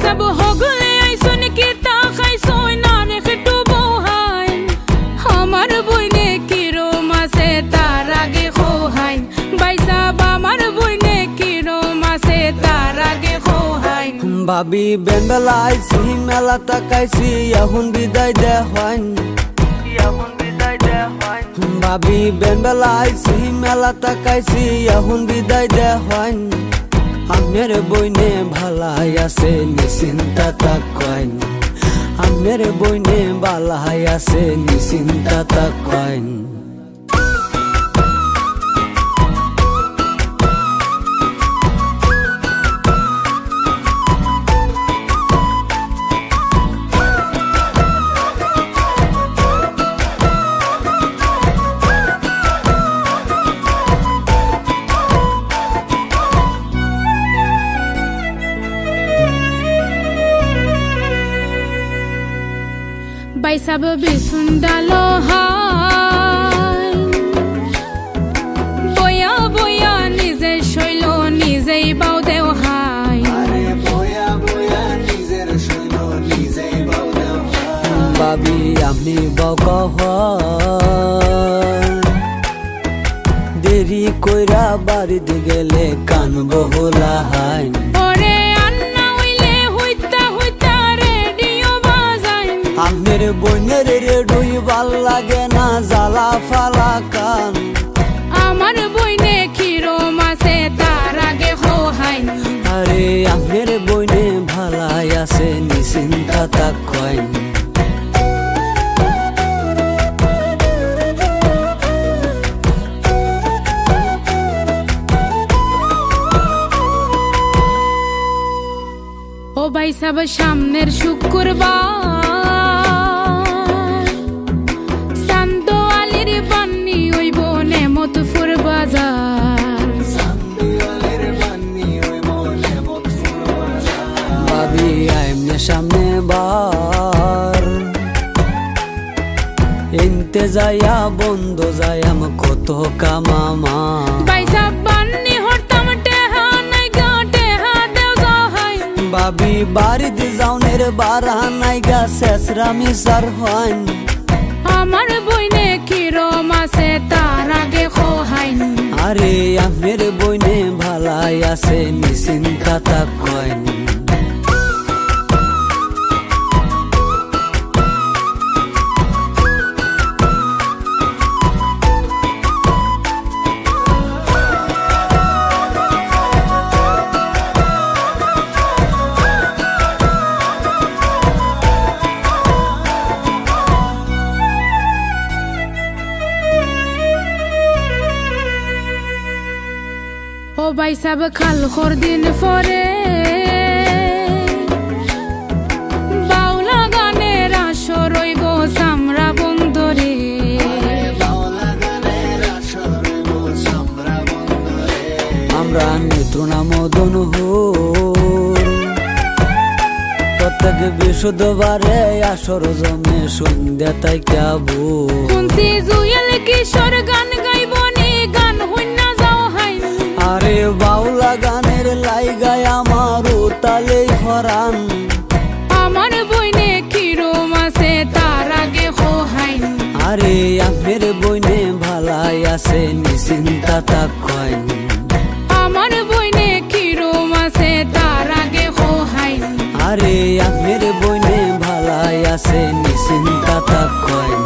সব হগলে আইসন কি তা খাইছই না একটু বহাই আমার বইনে কিরম আছে তার আগে খোহাই বাইসাব আমার বইনে কিরম আছে তার আগে খোহাই ভাবি বেলা আইছি মেলা তাকাইছি এখন বিদায় দে হয় ভাবি বেলা আইছি মেলা তাকাইছি এখন বিদায় দে হয় আমের বইনে ভালাই আছে নিশ্চিন্তা তাকাইন আমের বইনে ভালাই আছে নিশ্চিন্তা তাকাইন বাইসাব বিসুন্ডালো হাই বয়া বয়া নিজে শৈল নিজেই বাউ দেও হাই ভাবি আমি বকহ দেরি কইরা বাড়িত গেলে কান বহুলা হাই আমের বইনের রেডুই ভাল লাগে না জ্বালা ফালা কান আমার বইনে কিরম আছে তার আগে খোহাই আরে আমের বইনে ভালাই আছে নিশ্চিন্তা তাকাইন ও বাইসাব সামনের শুক্রবার ভাবি আইমনে সামনে বার এনতে যাইয়া বন্ধ যাইয়াম কত কামামা ভাবি বাড়িত যাওনের বারা নাইগা শেষরামি সার হন আমার বইনে কিরম আছে তার আগে খোহাইন আরে আমের বইনে ভালাই আছে নিশ্চিন্তা তাকাইন ও বাইসাব খাল খর দিন পরে বাউলা গানের আসর রইব সামরা বন্দরে আমরা নেত্রনা মদন প্রত্যেক বৃহস্পতিবারে আসর জমে সন্ধ্যা তাই কাবু শুনছি জুয়েল কিশোর গান গাইবনি গান হইনা যাও হাই আরে বাউলা গানের লাইগায় আমার তালে হরান আমার বইনে কিরম আছে তার আগে খোহাইন আরে আমের বইনে ভালাই আছে নিশ্চিন্তা তাকাইন আমার বইনে কিরম আছে তার আগে খোহাইন আরে আমের বইনে ভালাই আছে নিশ্চিন্তা তাকাইন